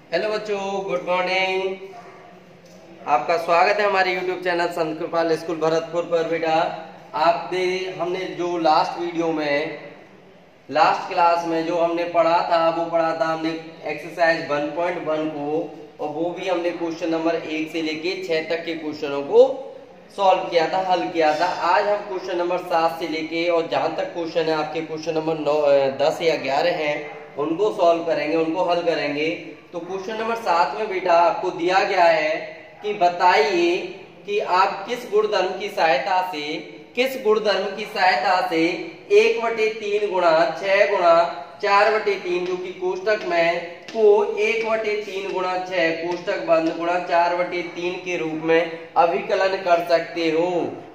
Hello बच्चों, good morning. आपका स्वागत है हमारे YouTube चैनल संत कृपाल स्कूल भरतपुर पर। बेटा हमने जो लास्ट क्लास में जो हमने पढ़ा था वो पढ़ा था हमने एक्सरसाइज 1.1 को, और वो भी हमने क्वेश्चन नंबर 1 से लेके 6 तक के क्वेश्चनों को सॉल्व किया था, हल किया था। आज हम क्वेश्चन नंबर 7 से लेके और जहां तक क्वेश्चन है आपके क्वेश्चन नंबर 10 या 11 हैं उनको सॉल्व करेंगे, उनको हल करेंगे। तो क्वेश्चन नंबर 7 में बेटा आपको दिया गया है कि बताइए कि आप किस गुणधर्म की सहायता से 1/3 गुणा 6 गुणा 4/3 जो कि कोष्टक में को 1/3 गुणा 6 कोष्टक बंद गुणा 4/3 के रूप में अभिकलन कर सकते हो,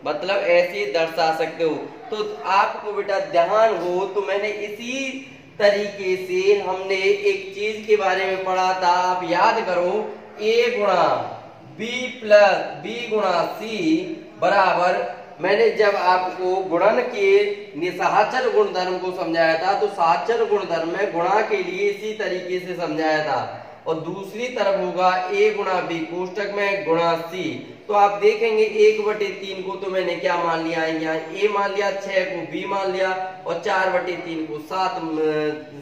मतलब ऐसे दर्शा सकते हो। तो आपको बेटा ध्यान हो तो मैंने इसी तरीके से हमने एक चीज के बारे में पढ़ा था, आप याद करो। a गुणा b प्लस b गुणा c बराबर, मैंने जब आपको गुणन के साहचर्य गुणधर्म को समझाया था तो साहचर्य गुणधर्म में गुणा के लिए इसी तरीके से समझाया था, और दूसरी तरफ होगा a गुणा b कोष्टक में गुणा c। तो आप देखेंगे 1/3 को तो मैंने क्या मान लिया, यहाँ a मान लिया, 6 को b मान लिया और 4/3 को 7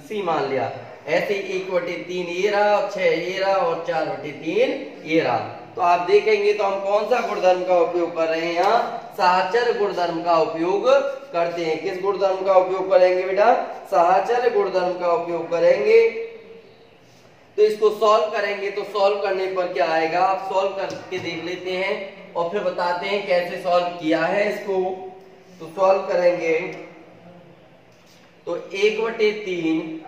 c मान लिया। ऐसे 1/3 ये रहा और 6 ये रहा और 4/3 ये रहा। तो आप देखेंगे तो हम कौन सा गुणधर्म का उपयोग कर रहे हैं, यहाँ साहचर्य गुणधर्म का उपयोग करते हैं। किस गुणधर्म का उपयोग करेंगे बेटा? साहचर्य गुणधर्म का उपयोग करेंगे। तो इसको सॉल्व करेंगे, तो सॉल्व करने पर क्या आएगा आप सॉल्व करके देख लेते हैं और फिर बताते हैं कैसे सॉल्व किया है इसको। तो सॉल्व करेंगे तो 1/3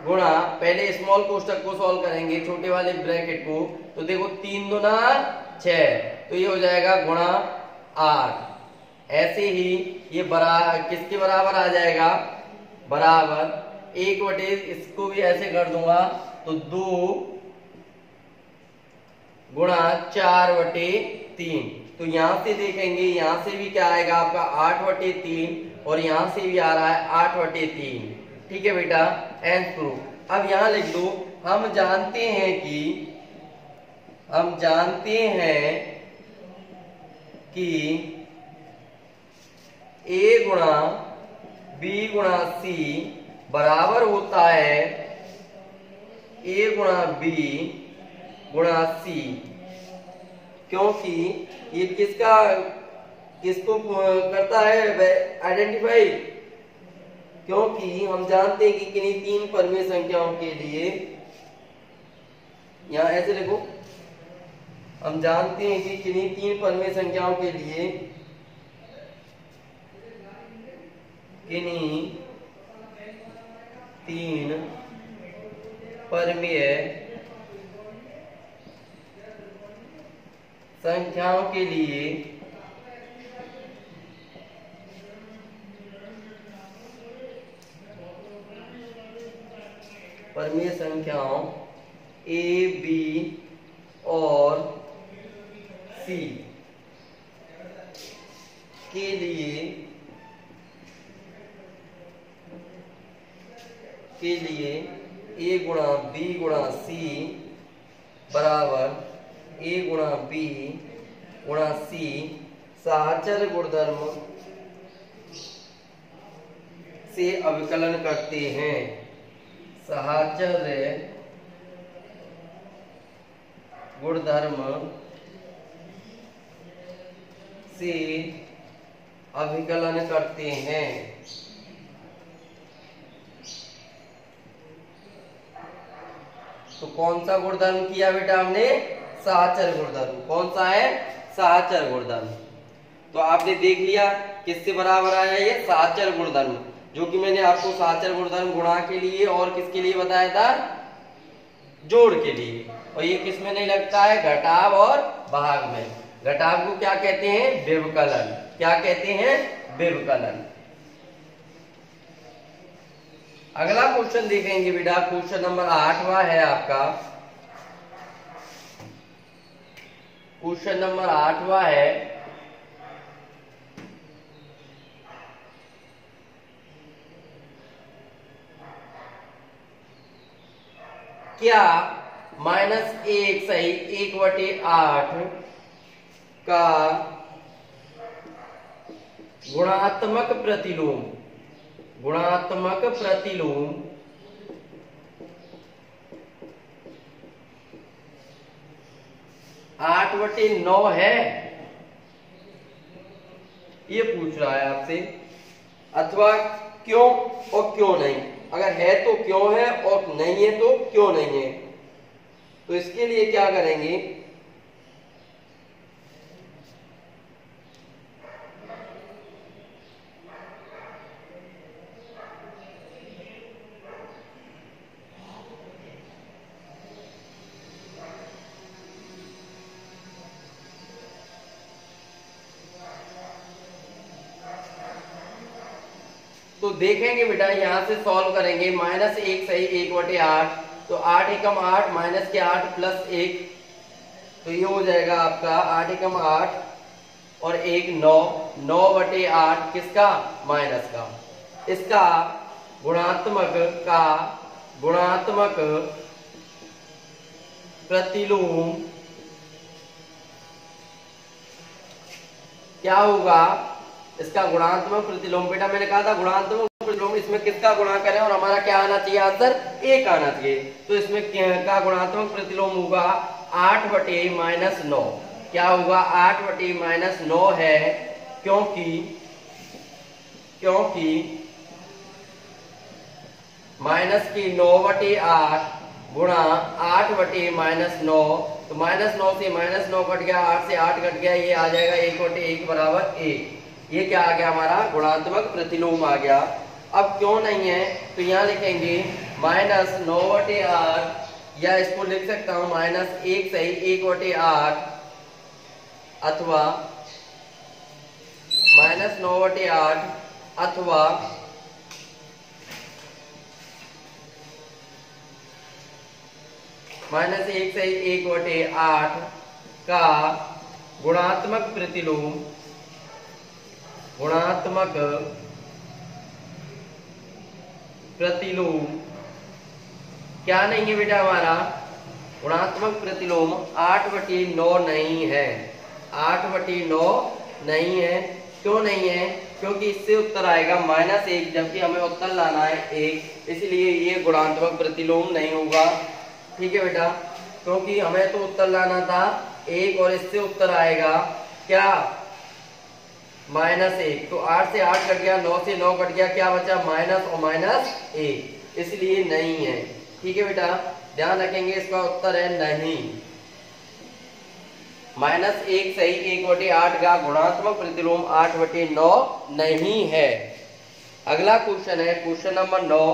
गुणा, पहले स्मॉल कोष्टक को सॉल्व करेंगे, छोटे वाले ब्रैकेट को। तो देखो 3 दूना 6, तो ये हो जाएगा गुणा 8। ऐसे ही ये किसके बराबर आ जाएगा, बराबर 1/, इसको भी ऐसे कर दूंगा तो 2 गुणा 4/3। तो यहां से देखेंगे, यहां से भी क्या आएगा आपका 8/3 और यहां से भी आ रहा है 8/3। ठीक है बेटा, एंड प्रूफ। अब यहां लिख दो, हम जानते हैं कि a गुणा b गुणा c बराबर होता है a गुणा b गुणा c, क्योंकि ये किसको करता है आइडेंटिफाई, क्योंकि हम जानते हैं कि किन्हीं 3 परमीय संख्याओं के लिए, यहां ऐसे लिखो, हम जानते हैं कि किन्हीं 3 परमीय संख्याओं के लिए किन्हीं 3 परमीय संख्याओं के लिए परमीय संख्याओं a, b और c के लिए a गुणा b गुणा c बराबर a गुणा b गुणा c साहचर्य गुणधर्म से अभिकलन करते हैं। साहचर्य गुणधर्म से अभिकलन करते हैं। तो कौन सा गुणधर्म किया बेटा हमने? साहचर्य गुणधर्म। कौन सा है? साहचर्य गुणधर्म। तो आपने देख लिया किससे बराबर आया, ये साहचर्य गुणधर्म, जो कि मैंने आपको साहचर्य गुणधर्म गुणा के लिए और किसके लिए बताया था, जोड़ के लिए। और ये किस में नहीं लगता है, घटाव और भाग में। घटाव को क्या कहते हैं? व्यवकलन। क्या कहते हैं? व्यवकलन। अगला क्वेश्चन देखेंगे बेटा, क्वेश्चन नंबर 8वां है आपका। क्वेश्चन नंबर 8वां है, क्या -1 सही 1/8 का गुणात्मक प्रतिलोम 8/9 है, ये पूछ रहा है आपसे, अथवा क्यों और क्यों नहीं। अगर है तो क्यों है और नहीं है तो क्यों नहीं है। तो इसके लिए क्या करेंगे, तो देखेंगे बेटा यहां से सॉल्व करेंगे। -1 सही 1/8, तो 8 एकम 8 माइनस के 8 प्लस 1, तो ये हो जाएगा आपका 8 एकम 8 और 1 9, 9/8 किसका, माइनस का। इसका गुणात्मक प्रतिलोम क्या होगा, इसका गुणात्मक प्रतिलोम, बेटा मैंने कहा था गुणात्मक प्रतिलोम, इसमें किसका गुणा करें और हमारा क्या आना चाहिए, आंसर 1 आना चाहिए। तो इसमें का गुणात्मक प्रतिलोम होगा 8/-9। क्या होगा, 8/-9 है, क्योंकि माइनस की 9/8 गुणा 8/-9, तो -9 से -9 कट गया, 8 से 8 कट गया, ये आ जाएगा 1/1 बराबर 1। ये क्या आ गया, हमारा गुणात्मक प्रतिलोम आ गया। अब क्यों नहीं है, तो यहाँ लिखेंगे -9/8, या इसको लिख सकता हूं -1 सही 1/8, अथवा -9/8 अथवा -1 सही 1/8 का गुणात्मक प्रतिलोम क्या नहीं है बेटा, हमारा गुणात्मक प्रतिलोम 8/9 नहीं है, 8/9 नहीं है। क्यों नहीं है, क्योंकि इससे उत्तर आएगा -1, जबकि हमें उत्तर लाना है 1, इसलिए ये गुणात्मक प्रतिलोम नहीं होगा। ठीक है बेटा, क्योंकि हमें तो उत्तर लाना था 1 और इससे उत्तर आएगा क्या, -1। तो 8 से 8 कट गया, 9 से 9 कट गया, क्या बचा, माइनस और -1, इसलिए नहीं है। ठीक है बेटा, ध्यान रखेंगे, इसका उत्तर है नहीं। -1 सही 1/8 का गुणात्मक प्रतिलोम 8/9 नहीं है। अगला क्वेश्चन है क्वेश्चन नंबर 9।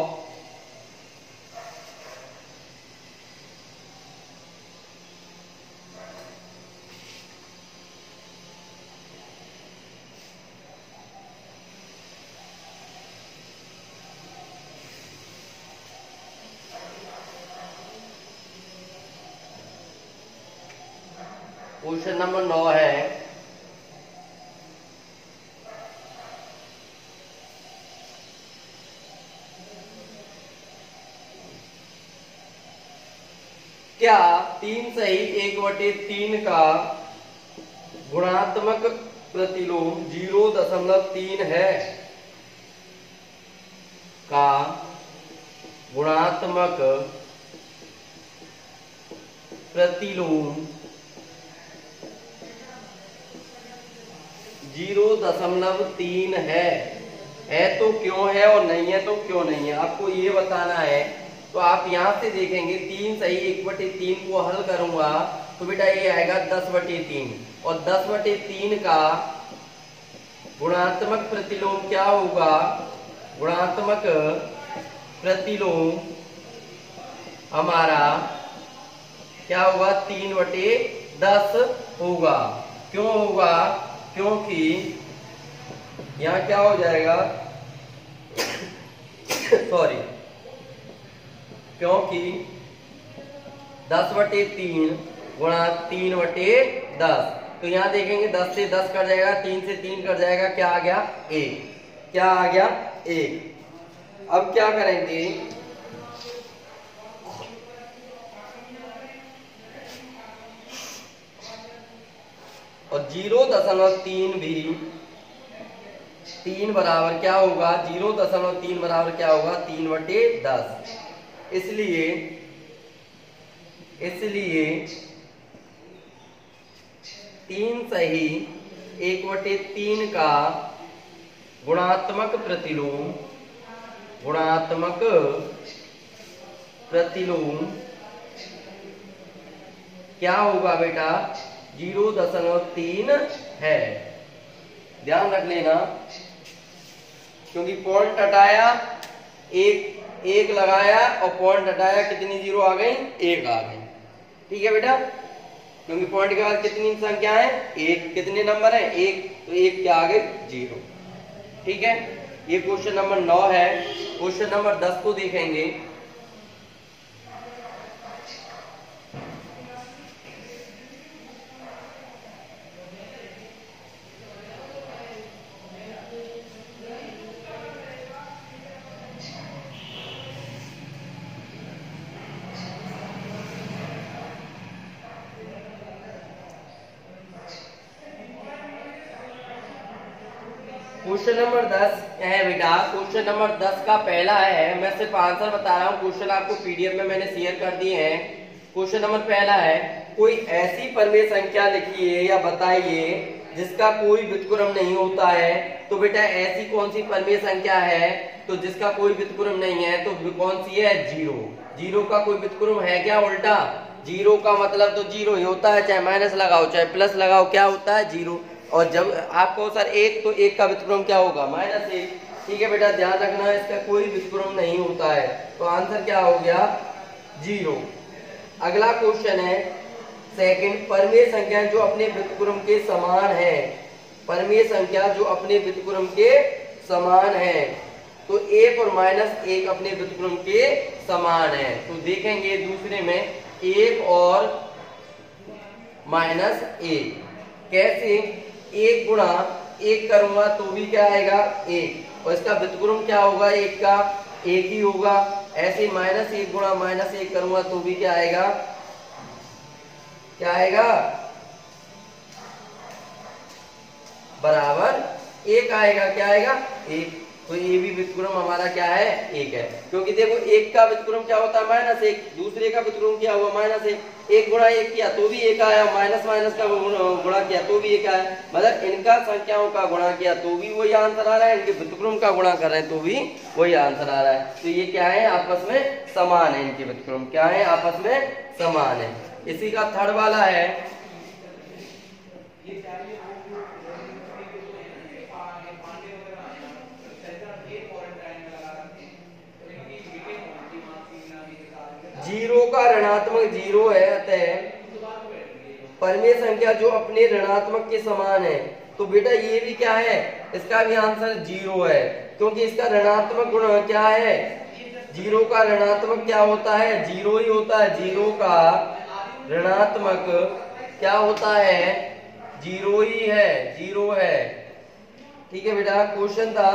क्वेश्चन नंबर 9 है, क्या 3 सही 1/3 का गुणात्मक प्रतिलोम 0.3 है, का गुणात्मक प्रतिलोम 0.3 है तो क्यों है और नहीं है तो क्यों नहीं है, आपको ये बताना है। तो आप यहां से देखेंगे 3 सही 1/3 को हल करूंगा तो बेटा ये आएगा 10/3, और 10/3 का गुणात्मक प्रतिलोम क्या होगा, गुणात्मक प्रतिलोम हमारा क्या होगा, 3/10 होगा। क्यों होगा, क्योंकि यहां क्या हो जाएगा सॉरी, क्योंकि 10/3 गुणा 3/10, तो यहां देखेंगे 10 से 10 कट जाएगा, 3 से 3 कट जाएगा, क्या आ गया 1, क्या आ गया 1। अब क्या करेंगे, 0.3 भी 3 बराबर क्या होगा, 0.3 बराबर क्या होगा, 3/10। इसलिए 3 सही 1/3 का गुणात्मक प्रतिलोम क्या होगा बेटा, 0.3 है। ध्यान रख लेना, क्योंकि पॉइंट हटाया, एक लगाया और पॉइंट हटाया, कितनी जीरो आ गई, 1 आ गई। ठीक है बेटा, क्योंकि पॉइंट के बाद कितनी संख्या है, 1, कितने नंबर है, 1, तो 1 क्या आ गई, 0। ठीक है, ये क्वेश्चन नंबर 9 है। क्वेश्चन नंबर 10 को देखेंगे। क्वेश्चन नंबर 10 है बेटा। क्वेश्चन नंबर 10 का पहला है, मैं सिर्फ आंसर बता रहा हूँ, क्वेश्चन आपको पीडीएफ में मैंने शेयर कर दिए हैं। क्वेश्चन नंबर पहला है, कोई ऐसी परमेय संख्या लिखिए या बताइए जिसका कोई व्युत्क्रम नहीं होता है। तो बेटा ऐसी कौन सी परमेय संख्या है, तो जिसका कोई व्युत्क्रम नहीं है, तो कौन सी है, 0। 0 का कोई व्युत्क्रम है क्या, उल्टा 0 का मतलब तो 0 ही होता है, चाहे माइनस लगाओ चाहे प्लस लगाओ, क्या होता है, 0। और जब आपको सर 1, तो 1 का व्युत्क्रम क्या होगा, -1। ठीक है बेटा, ध्यान रखना, इसका कोई व्युत्क्रम नहीं होता है, तो आंसर क्या हो गया, 0। अगला क्वेश्चन है सेकंड, परमेय संख्या जो अपने व्युत्क्रम के समान है। परमेय संख्या जो अपने व्युत्क्रम के समान है, तो 1 और -1 अपने व्युत्क्रम के समान है। तो देखेंगे दूसरे में 1 और -1 कैसे, 1 गुणा 1 करूंगा तो भी क्या आएगा, 1, और इसका व्युत्क्रम क्या होगा, 1 का 1 ही होगा। ऐसे -1 गुणा -1 करूंगा तो भी क्या आएगा, बराबर 1 आएगा, क्या आएगा, 1। तो ये भी व्युत्क्रम हमारा क्या है, 1 है। क्योंकि देखो 1 का व्युत्क्रम क्या होता है, -1, दूसरे का व्युत्क्रम क्या हुआ, -1। 1 गुणा 1 किया तो भी 1 आया, माइनस का गुणा किया तो भी 1 आया, मतलब इनका संख्याओं का गुणा किया तो भी वही आंसर आ रहा है, इनके व्युत्क्रम का गुणा कर रहे हैं तो भी वही आंसर आ रहा है। तो ये क्या है, आपस में समान है, इनके व्युत्क्रम क्या है, आपस में समान है। इसी का थर्ड वाला है, जीरो का ऋणात्मक 0 है, अतः परमेय संख्या जो अपने ऋणात्मक के समान है। तो बेटा ये भी क्या है, इसका भी आंसर 0 है, क्योंकि इसका ऋणात्मक गुण क्या है, 0 का ऋणात्मक क्या होता है, 0 ही होता है। 0 का ऋणात्मक क्या होता है, 0 ही है, 0 है। ठीक है बेटा, क्वेश्चन था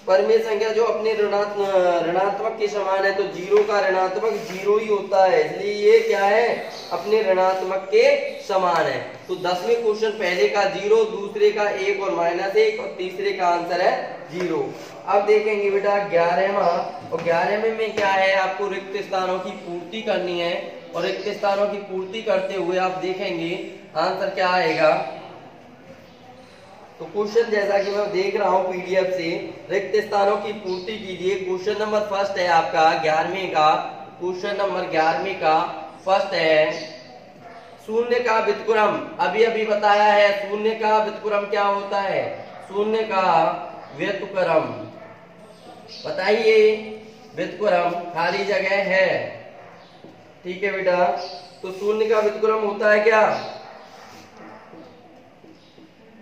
परमेय संख्या जो अपने ऋणात्मक के समान है, तो 0 का ऋणात्मक 0 ही होता है, इसलिए ये क्या है, अपने ऋणात्मक के समान है। तो 10वें क्वेश्चन पहले का 0, दूसरे का 1 और -1, और तीसरे का आंसर है 0। अब देखेंगे बेटा 11वां, और 11वें में क्या है, आपको रिक्त स्थानों की पूर्ति करनी है, और रिक्त स्थानों की पूर्ति करते हुए आप देखेंगे आंसर क्या आएगा। तो क्वेश्चन जैसा कि मैं देख रहा हूं पीडीएफ से, रिक्त स्थानों की पूर्ति कीजिए। क्वेश्चन नंबर फर्स्ट है आपका 11वें का, क्वेश्चन नंबर 11वें का फर्स्ट है, शून्य का व्युत्क्रम, अभी बताया है, शून्य का व्युत्क्रम क्या होता है, शून्य का व्युत्क्रम बताइए, व्युत्क्रम खाली जगह है। ठीक है बेटा, तो शून्य का व्युत्क्रम होता है क्या,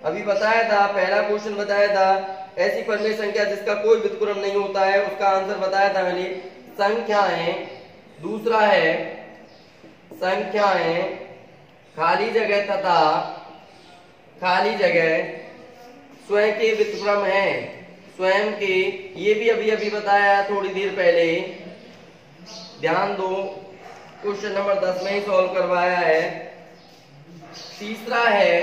अभी बताया था, पहला क्वेश्चन बताया था, ऐसी परमेय संख्या जिसका कोई व्युत्क्रम नहीं होता है, उसका आंसर बताया था मैंने, संख्याएं। दूसरा है संख्याएं खाली जगह तथा खाली जगह स्वयं के व्युत्क्रम है, स्वयं के, ये भी अभी बताया थोड़ी देर पहले, ध्यान दो, क्वेश्चन नंबर 10 में ही सॉल्व करवाया है। तीसरा है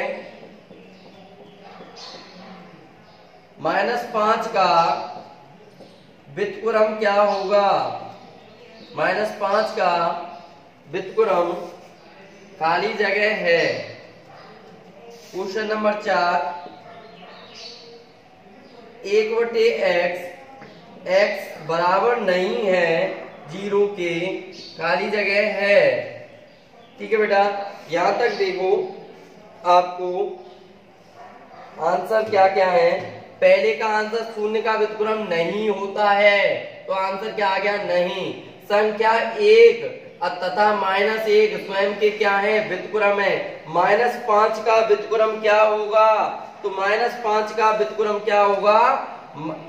-5 का व्युत्क्रम क्या होगा। -5 का व्युत्क्रम खाली जगह है। क्वेश्चन नंबर 4, 1/x x बराबर नहीं है 0 के, खाली जगह है। ठीक है बेटा, यहां तक देखो आपको आंसर क्या क्या है। पहले का आंसर शून्य का व्युत्क्रम नहीं होता है, तो आंसर क्या आ गया, नहीं। संख्या 1 तथा -1 स्वयं के क्या है, व्युत्क्रम है। -5 का व्युत्क्रम क्या होगा, तो -5 का व्युत्क्रम क्या होगा,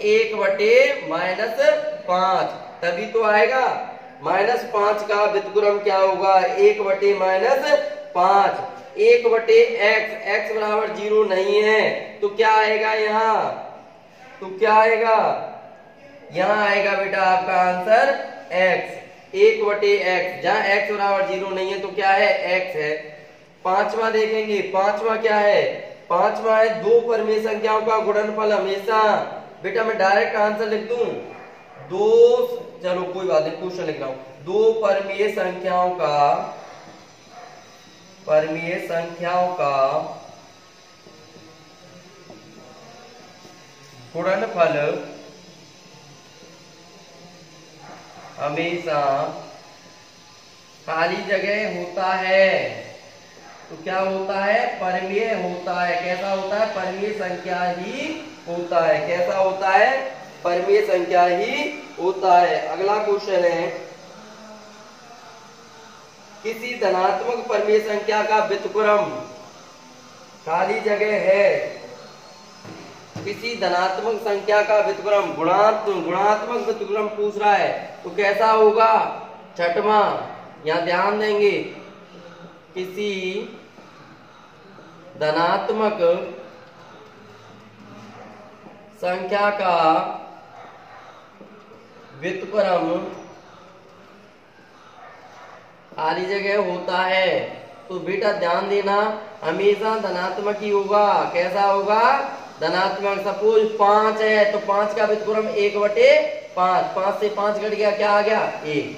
1/-5, तभी तो आएगा। -5 का व्युत्क्रम क्या होगा, 1/-5। 1/x x बराबर 0 नहीं है, तो क्या आएगा यहाँ, तो क्या आएगा, यहाँ आएगा बेटा आपका आंसर x। 1/x, जहां x बराबर 0 नहीं है तो क्या है, x है। पांचवा देखेंगे, पांचवा क्या है, पांचवा है दो परमेय संख्याओं का गुणनफल हमेशा। बेटा मैं डायरेक्ट आंसर लिख दूं, दो, चलो कोई बात नहीं, क्वेश्चन लिख रहा हूं। दो परमेय संख्याओं का गुणनफल हमेशा खाली जगह होता है। तो क्या होता है, परमेय होता है। कैसा होता है, परमेय संख्या ही होता है। कैसा होता है, परमेय संख्या ही होता है। अगला क्वेश्चन है, किसी धनात्मक परमेय संख्या का व्युत्क्रम, खाली जगह है, किसी धनात्मक संख्या का व्युत्क्रम, गुणात्मक व्युत्क्रम पूछ रहा है, तो कैसा होगा, छठवां। यहां ध्यान देंगे, किसी धनात्मक संख्या का व्युत्क्रम खाली जगह होता है, तो बेटा ध्यान देना, हमेशा धनात्मक ही होगा। कैसा होगा, धनात्मक। सपोज 5 है तो 5 का व्युत्क्रम 1/5, 5 से 5 घट गया, क्या आ गया, 1।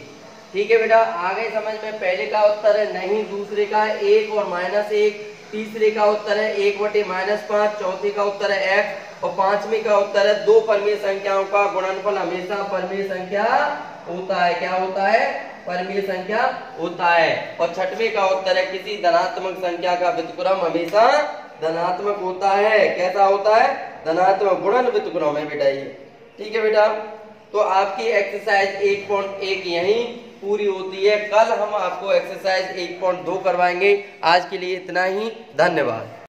ठीक है बेटा, आगे समझ में। पहले का उत्तर है नहीं, दूसरे का 1 और -1, तीसरे का उत्तर है 1/-5, चौथे का उत्तर है x और पांचवे का उत्तर है दो परमेय संख्याओं का गुणनफल हमेशा परमेय संख्या होता है। क्या होता है, परमेय संख्या होता है। और छठवें का उत्तर है किसी धनात्मक संख्या का व्युत्क्रम हमेशा धनात्मक होता है। कैसा होता है, धनात्मक, गुणन व्युत्क्रम है बेटा ये। ठीक है बेटा, तो आपकी एक्सरसाइज 1.1 यहीं पूरी होती है। कल हम आपको एक्सरसाइज 1.2 करवाएंगे। आज के लिए इतना ही, धन्यवाद।